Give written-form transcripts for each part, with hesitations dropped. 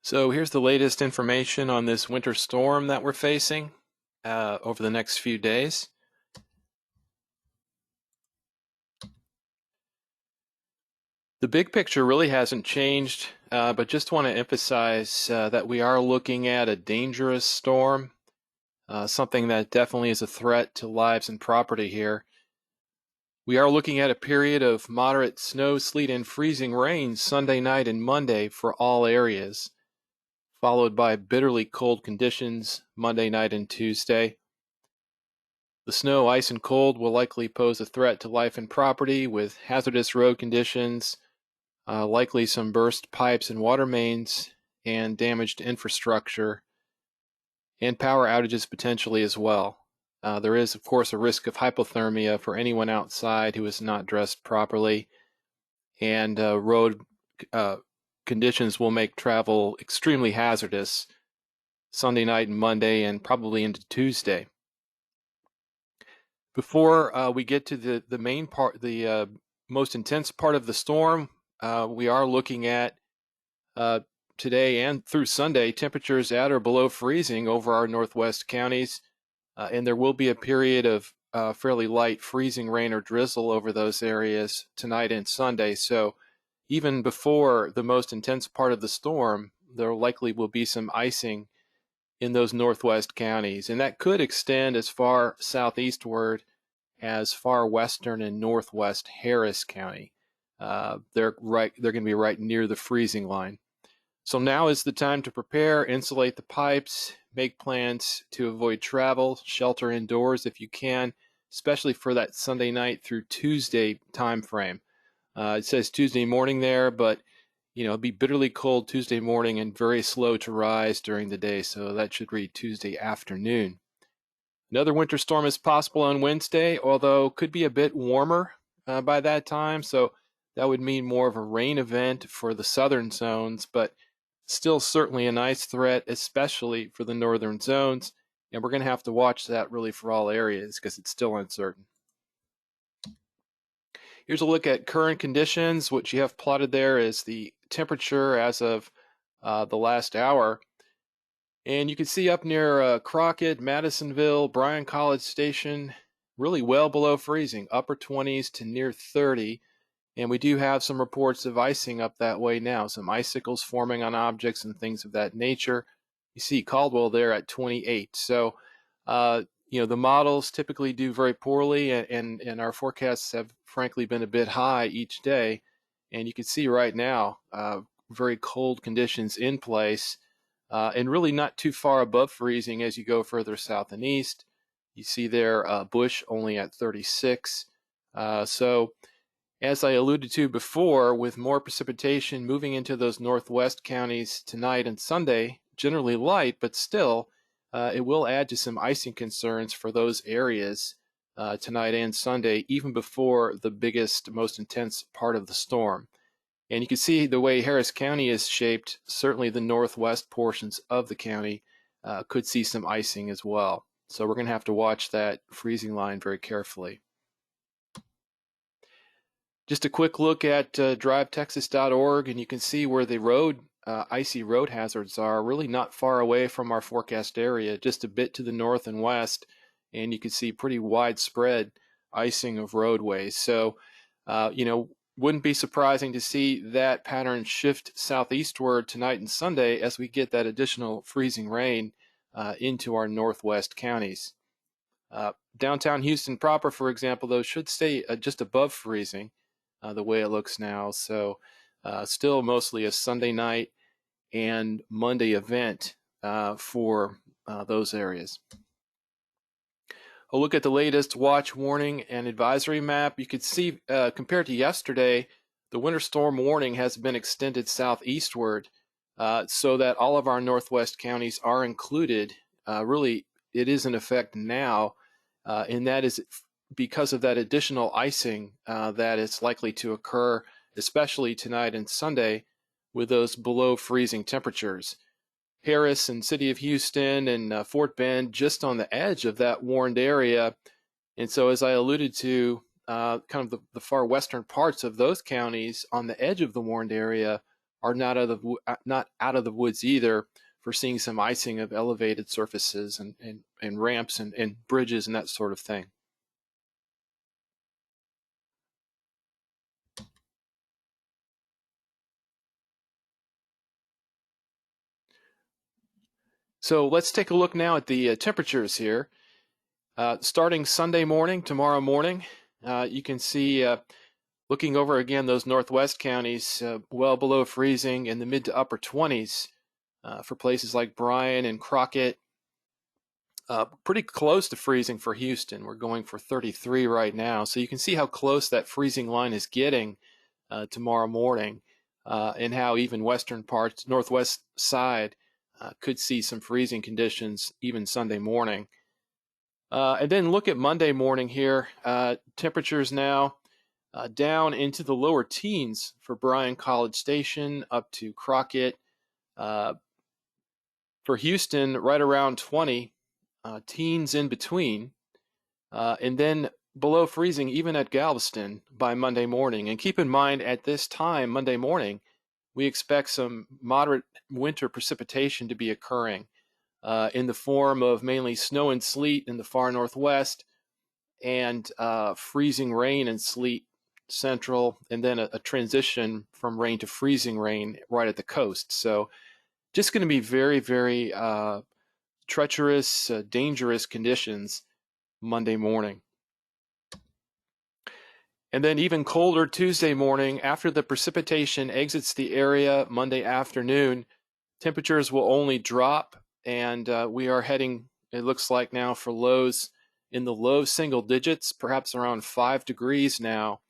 So here's the latest information on this winter storm that we're facing over the next few days. The big picture really hasn't changed, but just want to emphasize that we are looking at a dangerous storm, something that definitely is a threat to lives and property here. We are looking at a period of moderate snow, sleet, and freezing rain Sunday night and Monday for all areas, followed by bitterly cold conditions Monday night and Tuesday. The snow, ice, and cold will likely pose a threat to life and property with hazardous road conditions, likely some burst pipes and water mains, and damaged infrastructure, and power outages potentially as well. There is, of course, a risk of hypothermia for anyone outside who is not dressed properly, and road conditions will make travel extremely hazardous Sunday night and Monday, and probably into Tuesday. Before we get to the main part, the most intense part of the storm, we are looking at today and through Sunday temperatures at or below freezing over our northwest counties, and there will be a period of fairly light freezing rain or drizzle over those areas tonight and Sunday. So even before the most intense part of the storm, there likely will be some icing in those northwest counties, and that could extend as far southeastward as far western and northwest Harris County. They're going to be right near the freezing line. So now is the time to prepare, insulate the pipes, make plans to avoid travel, shelter indoors if you can, especially for that Sunday night through Tuesday time frame. It says Tuesday morning there, but it'll be bitterly cold Tuesday morning and very slow to rise during the day, so that should read Tuesday afternoon. Another winter storm is possible on Wednesday, although could be a bit warmer by that time, so that would mean more of a rain event for the southern zones, but still certainly a nice threat, especially for the northern zones, and we're going to have to watch that really for all areas because it's still uncertain. Here's a look at current conditions. What you have plotted there is the temperature as of the last hour. And you can see up near Crockett, Madisonville, Bryan College Station, really well below freezing, upper 20s to near 30. And we do have some reports of icing up that way now, some icicles forming on objects and things of that nature. You see Caldwell there at 28. So, the models typically do very poorly, and our forecasts have frankly been a bit high each day. And you can see right now, very cold conditions in place, and really not too far above freezing as you go further south and east. You see there Bush only at 36. So as I alluded to before, with more precipitation moving into those northwest counties tonight and Sunday, generally light, but still, it will add to some icing concerns for those areas tonight and Sunday, even before the biggest, most intense part of the storm. And you can see the way Harris County is shaped, certainly the northwest portions of the county could see some icing as well. So we're going to have to watch that freezing line very carefully. Just a quick look at drivetexas.org, and you can see where the icy road hazards are really not far away from our forecast area, just a bit to the north and west, and you can see pretty widespread icing of roadways. So, wouldn't be surprising to see that pattern shift southeastward tonight and Sunday as we get that additional freezing rain into our northwest counties. Downtown Houston proper, for example, though, should stay just above freezing the way it looks now. So still mostly a Sunday night and Monday event for those areas. A look at the latest watch, warning, and advisory map. You could see, compared to yesterday, the winter storm warning has been extended southeastward so that all of our northwest counties are included. Really, it is in effect now, and that is because of that additional icing that is likely to occur, especially tonight and Sunday, with those below freezing temperatures. Harris and City of Houston and Fort Bend just on the edge of that warned area. And so as I alluded to, kind of the far western parts of those counties on the edge of the warned area are not out of the woods either for seeing some icing of elevated surfaces and ramps and bridges and that sort of thing. So let's take a look now at the temperatures here. Starting Sunday morning, tomorrow morning, you can see, looking over again those northwest counties, well below freezing in the mid to upper 20s for places like Bryan and Crockett. Pretty close to freezing for Houston. We're going for 33 right now. So you can see how close that freezing line is getting tomorrow morning, and how even western parts, northwest side, could see some freezing conditions even Sunday morning. And then look at Monday morning here. Temperatures now down into the lower teens for Bryan College Station up to Crockett. For Houston, right around 20, teens in between. And then below freezing even at Galveston by Monday morning. And keep in mind, at this time, Monday morning, we expect some moderate winter precipitation to be occurring in the form of mainly snow and sleet in the far northwest, and freezing rain and sleet central, and then a transition from rain to freezing rain right at the coast. So just going to be very, very treacherous, dangerous conditions Monday morning. And then even colder Tuesday morning after the precipitation exits the area Monday afternoon. Temperatures will only drop, and we are heading, it looks like now, for lows in the low single digits, perhaps around 5 degrees now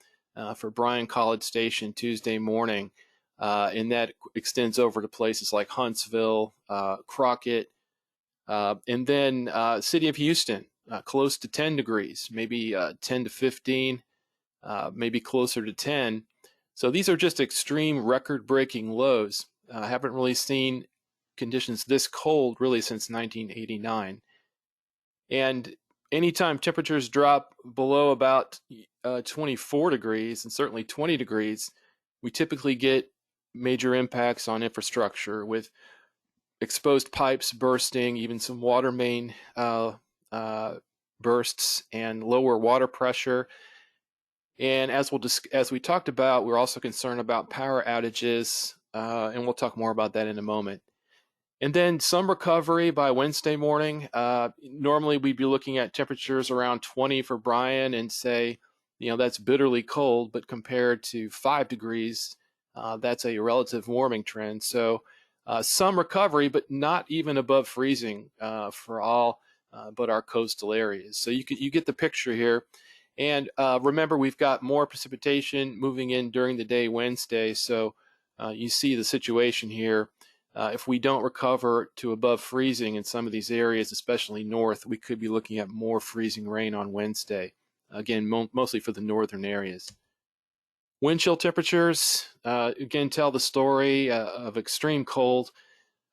for Bryan College Station Tuesday morning. And that extends over to places like Huntsville, Crockett, and then city of Houston, close to 10 degrees, maybe 10 to 15, maybe closer to 10. So these are just extreme record-breaking lows. Haven't really seen conditions this cold really since 1989. And anytime temperatures drop below about 24 degrees and certainly 20 degrees, we typically get major impacts on infrastructure with exposed pipes bursting, even some water main bursts, and lower water pressure. And as we talked about, we're also concerned about power outages, and we'll talk more about that in a moment. And then some recovery by Wednesday morning. Normally we'd be looking at temperatures around 20 for Bryan and say, that's bitterly cold, but compared to 5 degrees, that's a relative warming trend. So some recovery, but not even above freezing for all but our coastal areas. So you get the picture here. And remember, we've got more precipitation moving in during the day Wednesday. So you see the situation here. If we don't recover to above freezing in some of these areas, especially north, we could be looking at more freezing rain on Wednesday. Again, mostly for the northern areas. Wind chill temperatures, again, tell the story of extreme cold.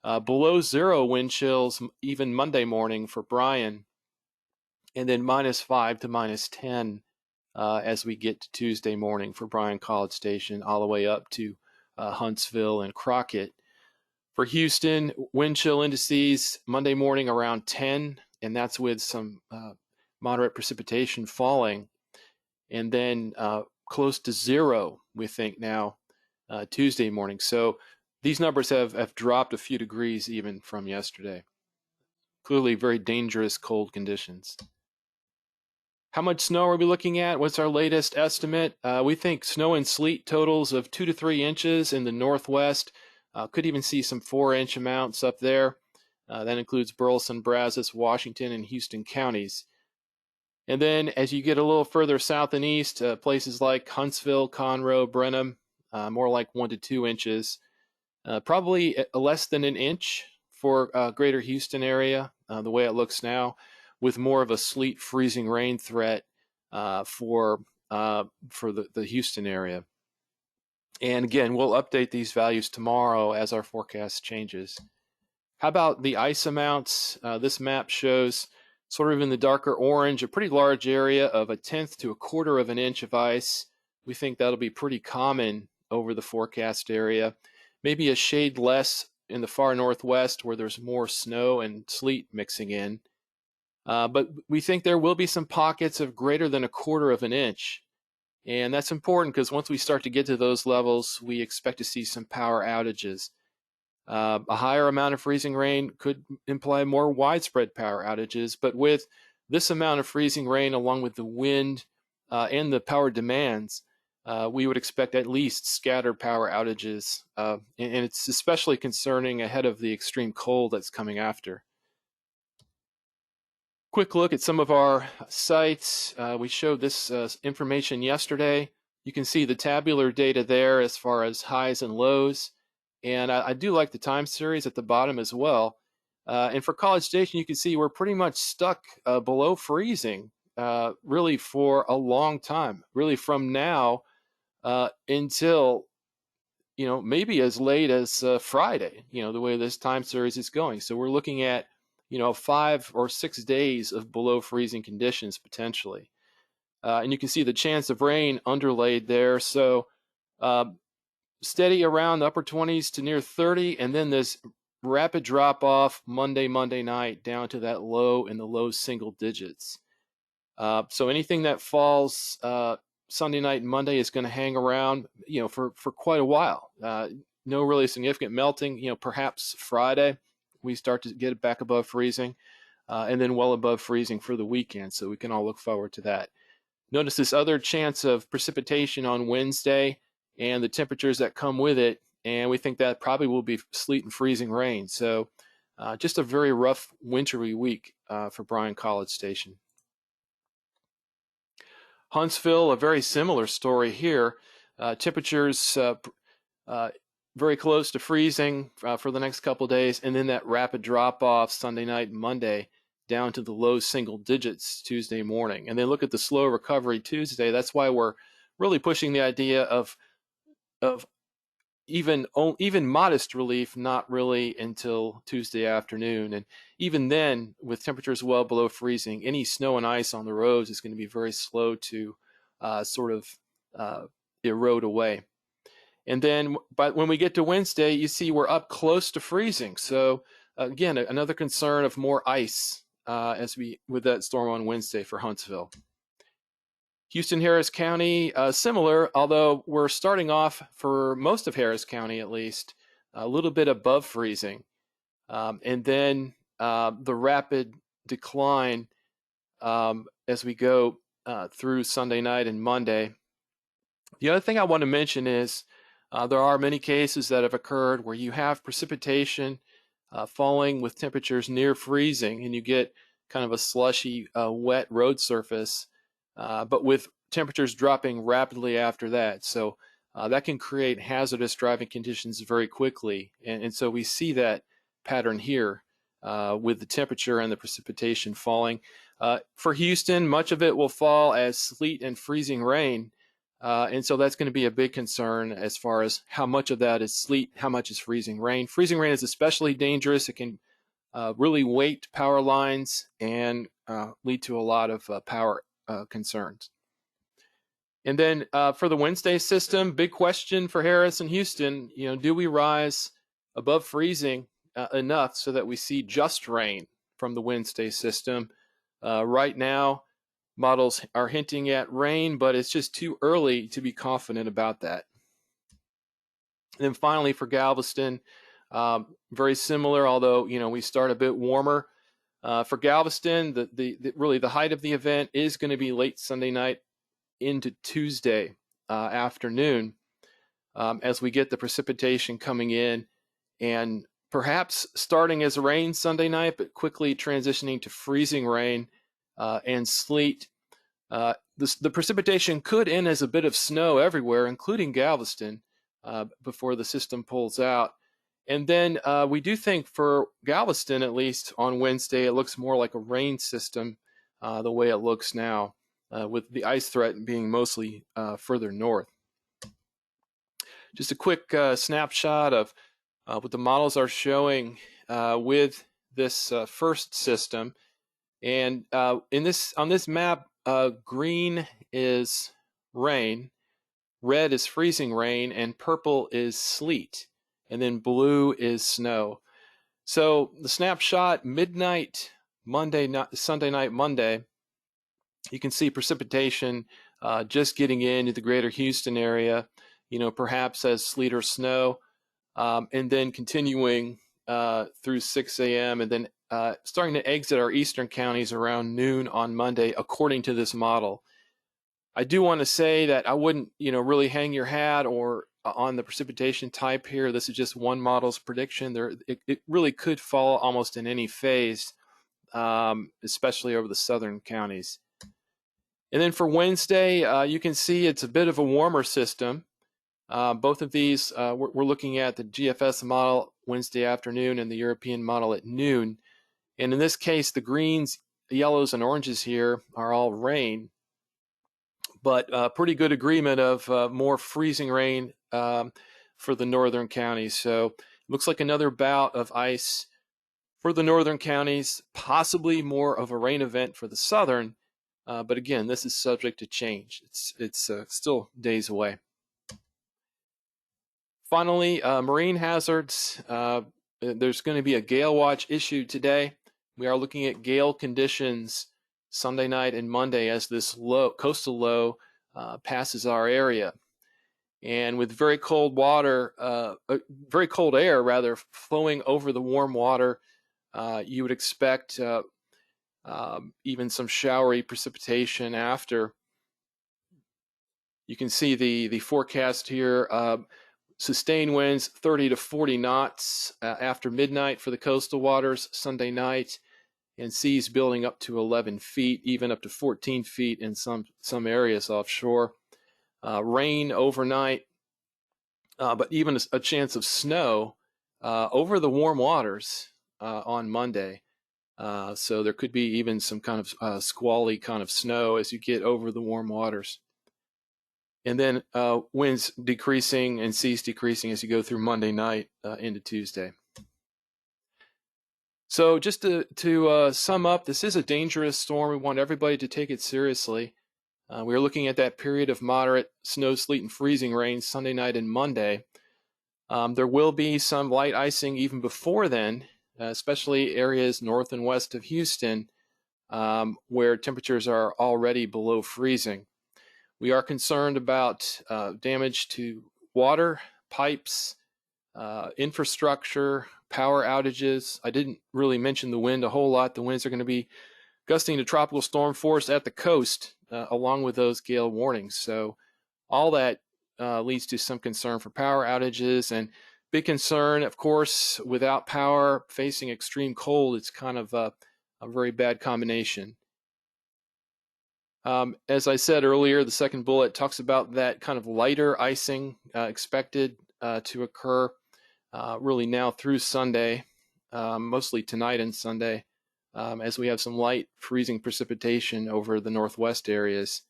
Below zero wind chills even Monday morning for Bryan, and then -5 to -10 as we get to Tuesday morning for Bryan College Station, all the way up to Huntsville and Crockett. For Houston, wind chill indices Monday morning around 10, and that's with some moderate precipitation falling. And then close to zero, we think now, Tuesday morning. So these numbers have dropped a few degrees even from yesterday. Clearly very dangerous cold conditions. How much snow are we looking at? What's our latest estimate? We think snow and sleet totals of 2 to 3 inches in the northwest. Could even see some 4-inch amounts up there. That includes Burleson, Brazos, Washington, and Houston counties. And then as you get a little further south and east, places like Huntsville, Conroe, Brenham, more like 1 to 2 inches. Probably less than an inch for greater Houston area, the way it looks now, with more of a sleet freezing rain threat for the Houston area. And again, we'll update these values tomorrow as our forecast changes. How about the ice amounts? This map shows, sort of in the darker orange, a pretty large area of 1/10 to 1/4 of an inch of ice. We think that'll be pretty common over the forecast area. maybe a shade less in the far northwest where there's more snow and sleet mixing in. But we think there will be some pockets of greater than 1/4 of an inch. And that's important because once we start to get to those levels, we expect to see some power outages. A higher amount of freezing rain could imply more widespread power outages, but with this amount of freezing rain, along with the wind and the power demands, we would expect at least scattered power outages. And it's especially concerning ahead of the extreme cold that's coming after. Quick look at some of our sites. We showed this information yesterday. You can see the tabular data there as far as highs and lows. And I do like the time series at the bottom as well. And for College Station, you can see we're pretty much stuck below freezing really for a long time, really from now until maybe as late as Friday, the way this time series is going. So we're looking at 5 or 6 days of below freezing conditions potentially. And you can see the chance of rain underlaid there. So steady around the upper 20s to near 30, and then this rapid drop off Monday night down to that low in the low single digits. So anything that falls Sunday night and Monday is going to hang around, for quite a while. No really significant melting. Perhaps Friday we start to get it back above freezing, and then well above freezing for the weekend. So we can all look forward to that. Notice this other chance of precipitation on Wednesday and the temperatures that come with it, and we think that probably will be sleet and freezing rain. So just a very rough wintry week for Bryan College Station. Huntsville, a very similar story here. Temperatures very close to freezing for the next couple of days, and then that rapid drop off Sunday night and Monday down to the low single digits Tuesday morning. And then look at the slow recovery Tuesday. That's why we're really pushing the idea of even modest relief, not really until Tuesday afternoon. And even then, with temperatures well below freezing, any snow and ice on the roads is going to be very slow to erode away. And then when we get to Wednesday, you see we're up close to freezing. So again, another concern of more ice with that storm on Wednesday for Huntsville. Houston, Harris County, similar, although we're starting off for most of Harris County at least, a little bit above freezing. And then the rapid decline as we go through Sunday night and Monday. The other thing I want to mention is there are many cases that have occurred where you have precipitation falling with temperatures near freezing, and you get kind of a slushy, wet road surface, but with temperatures dropping rapidly after that. So that can create hazardous driving conditions very quickly. And so we see that pattern here with the temperature and the precipitation falling. For Houston, much of it will fall as sleet and freezing rain. And so that's going to be a big concern as far as how much of that is sleet, how much is freezing rain. Freezing rain is especially dangerous. It can really weight power lines and lead to a lot of power concerns. And then for the Wednesday system, big question for Harris and Houston, do we rise above freezing enough so that we see just rain from the Wednesday system? Right now, models are hinting at rain, but it's just too early to be confident about that. And then finally for Galveston, very similar, although we start a bit warmer. For Galveston, really the height of the event is going to be late Sunday night into Tuesday afternoon as we get the precipitation coming in, and perhaps starting as rain Sunday night, but quickly transitioning to freezing rain and sleet. The precipitation could end as a bit of snow everywhere, including Galveston, before the system pulls out. And then we do think for Galveston, at least on Wednesday, it looks more like a rain system the way it looks now, with the ice threat being mostly further north. Just a quick snapshot of what the models are showing with this first system. And on this map, green is rain, red is freezing rain, and purple is sleet. and then blue is snow. So the snapshot midnight Monday night, Sunday night, Monday, you can see precipitation just getting into the greater Houston area, perhaps as sleet or snow, and then continuing through 6 a.m. and then starting to exit our eastern counties around noon on Monday, according to this model. I do want to say that I wouldn't, really hang your hat or on the precipitation type here. This is just one model's prediction. It really could fall almost in any phase, especially over the southern counties. And then for Wednesday, you can see it's a bit of a warmer system. Both of these, we're looking at the GFS model Wednesday afternoon and the European model at noon. And in this case, the greens, the yellows, and oranges here are all rain, but pretty good agreement of more freezing rain for the northern counties. So it looks like another bout of ice for the northern counties, possibly more of a rain event for the southern. But again, this is subject to change. It's still days away. Finally, marine hazards. There's going to be a gale watch issued today. We are looking at gale conditions Sunday night and Monday as this coastal low passes our area. And with very cold very cold air rather, flowing over the warm water, you would expect even some showery precipitation after. You can see the forecast here. Sustained winds 30 to 40 knots after midnight for the coastal waters Sunday night, and seas building up to 11 feet, even up to 14 feet in some areas offshore. Rain overnight, but even a chance of snow over the warm waters on Monday. So there could be even some kind of squally kind of snow as you get over the warm waters. And then winds decreasing and seas decreasing as you go through Monday night into Tuesday. So just to sum up, this is a dangerous storm. We want everybody to take it seriously. We are looking at that period of moderate snow, sleet, and freezing rain Sunday night and Monday. There will be some light icing even before then, especially areas north and west of Houston, where temperatures are already below freezing. We are concerned about damage to water, pipes, infrastructure, power outages. I didn't really mention the wind a whole lot. The winds are going to be gusting to tropical storm force at the coast, along with those gale warnings. So all that leads to some concern for power outages, and big concern, of course, without power, facing extreme cold. It's kind of a very bad combination. As I said earlier, the second bullet talks about that kind of lighter icing expected to occur really now through Sunday, mostly tonight and Sunday, as we have some light freezing precipitation over the northwest areas.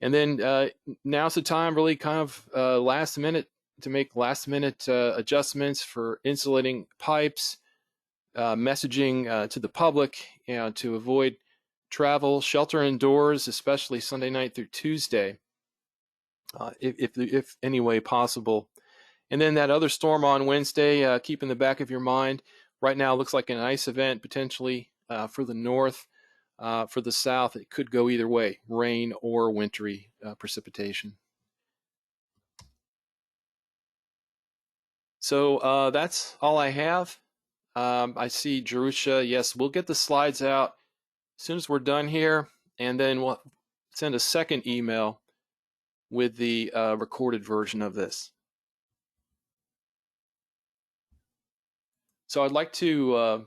And then now's the time really kind of last minute to make last minute adjustments for insulating pipes, messaging to the public, to avoid travel, shelter indoors, especially Sunday night through Tuesday, if any way possible. And then that other storm on Wednesday, keep in the back of your mind. Right now, it looks like an ice event potentially for the north. For the south, it could go either way, rain or wintry precipitation. So that's all I have. I see Jerusha. Yes, we'll get the slides out as soon as we're done here, and then we'll send a second email with the recorded version of this. So I'd like to